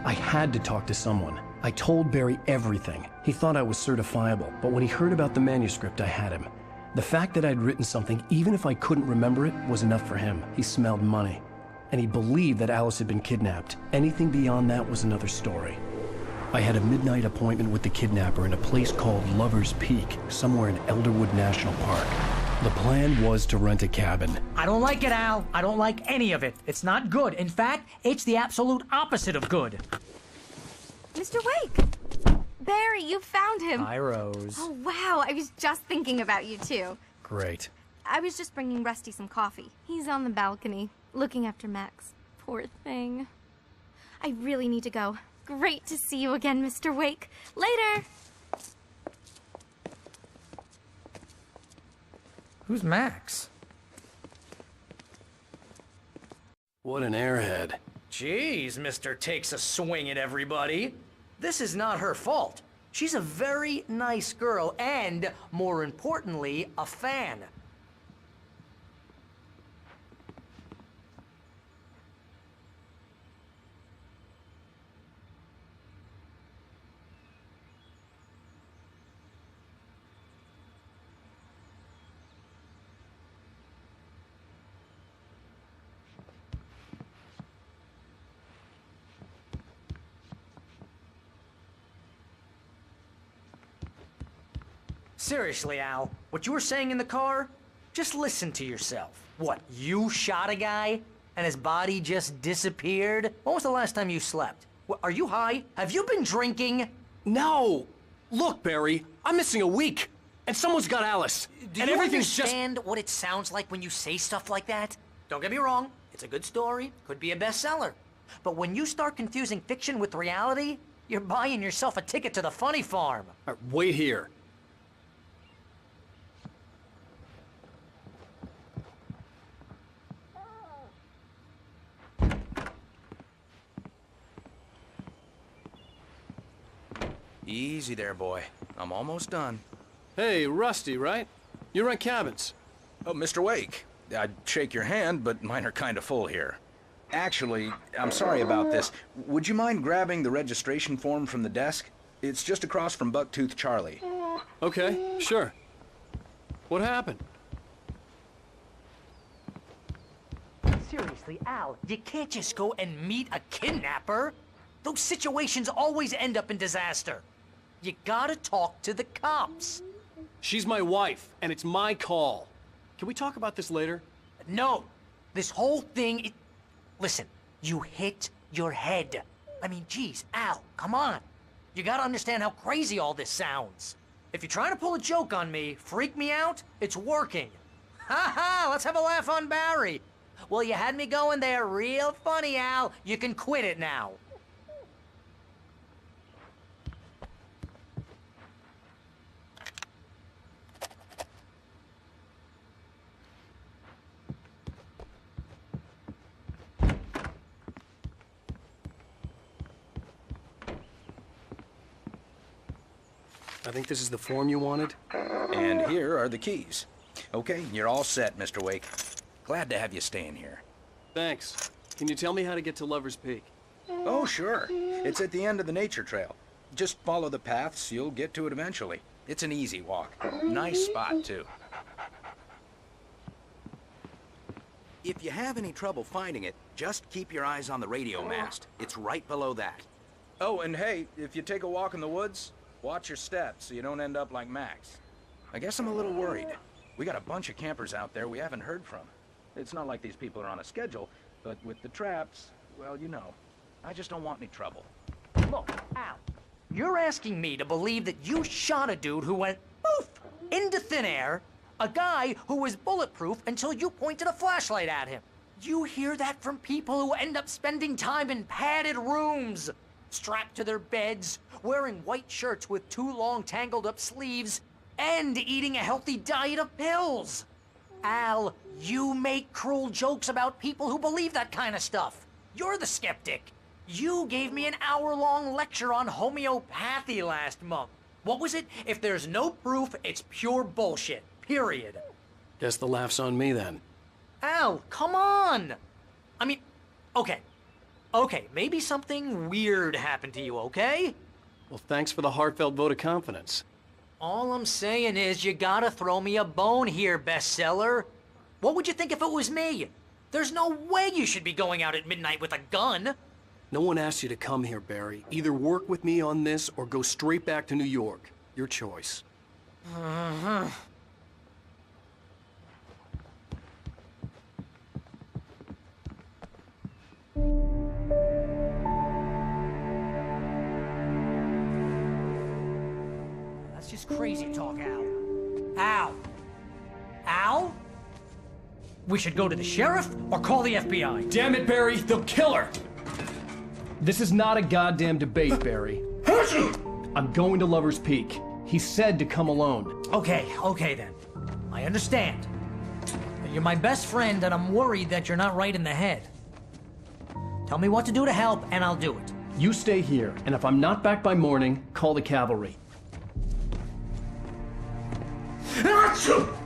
I had to talk to someone. I told Barry everything. He thought I was certifiable, but when he heard about the manuscript, I had him. The fact that I'd written something, even if I couldn't remember it, was enough for him. He smelled money. And he believed that Alice had been kidnapped. Anything beyond that was another story. I had a midnight appointment with the kidnapper in a place called Lover's Peak, somewhere in Elderwood National Park. The plan was to rent a cabin. I don't like it, Al. I don't like any of it. It's not good. In fact, it's the absolute opposite of good. Mr. Wake! Barry, you found him. Hi, Rose. Oh, wow. I was just thinking about you, too. Great. I was just bringing Rusty some coffee. He's on the balcony, looking after Max. Poor thing. I really need to go. Great to see you again, Mr. Wake. Later! Who's Max? What an airhead. Jeez, Mr. Takes a swing at everybody. This is not her fault. She's a very nice girl and, more importantly, a fan. Seriously, Al, what you were saying in the car? Just listen to yourself. What, you shot a guy and his body just disappeared? When was the last time you slept? What, are you high? Have you been drinking? No! Look, Barry, I'm missing a week, and someone's got Alice. Do and you everything's understand what it sounds like when you say stuff like that? Don't get me wrong, it's a good story, could be a bestseller. But when you start confusing fiction with reality, you're buying yourself a ticket to the funny farm. All right, wait here. Easy there, boy. I'm almost done. Hey, Rusty, right? You rent cabins. Oh, Mr. Wake. I'd shake your hand, but mine are kind of full here. Actually, I'm sorry about this. Would you mind grabbing the registration form from the desk? It's just across from Bucktooth Charlie. Okay, sure. What happened? Seriously, Al, you can't just go and meet a kidnapper. Those situations always end up in disaster. You gotta talk to the cops. She's my wife, and it's my call. Can we talk about this later? No, this whole thing, listen, you hit your head. I mean, geez, Al, come on. You gotta understand how crazy all this sounds. If you're trying to pull a joke on me, freak me out, it's working. Ha ha, let's have a laugh on Barry. Well, you had me going there real funny, Al. You can quit it now. I think this is the form you wanted. And here are the keys. Okay, you're all set, Mr. Wake. Glad to have you staying here. Thanks. Can you tell me how to get to Lover's Peak? Oh, sure. It's at the end of the nature trail. Just follow the paths, you'll get to it eventually. It's an easy walk. Nice spot, too. If you have any trouble finding it, just keep your eyes on the radio mast. It's right below that. Oh, and hey, if you take a walk in the woods, watch your steps so you don't end up like Max. I guess I'm a little worried. We got a bunch of campers out there we haven't heard from. It's not like these people are on a schedule, but with the traps, well, you know. I just don't want any trouble. Look, Al, you're asking me to believe that you shot a dude who went poof into thin air, a guy who was bulletproof until you pointed a flashlight at him. You hear that from people who end up spending time in padded rooms, strapped to their beds, wearing white shirts with too long tangled up sleeves, and eating a healthy diet of pills. Al, you make cruel jokes about people who believe that kind of stuff. You're the skeptic. You gave me an hour-long lecture on homeopathy last month. What was it? If there's no proof, it's pure bullshit. Period. Guess the laugh's on me then. Al, come on! I mean, okay. Okay, maybe something weird happened to you, okay? Well, thanks for the heartfelt vote of confidence. All I'm saying is you gotta throw me a bone here, bestseller. What would you think if it was me? There's no way you should be going out at midnight with a gun. No one asked you to come here, Barry. Either work with me on this or go straight back to New York. Your choice. That's just crazy talk, Al. Al? Al? We should go to the sheriff or call the FBI. Damn it, Barry! They'll kill her! This is not a goddamn debate, Barry. I'm going to Lover's Peak. He said to come alone. Okay then. I understand. But you're my best friend and I'm worried that you're not right in the head. Tell me what to do to help and I'll do it. You stay here, and if I'm not back by morning, call the cavalry. Achoo!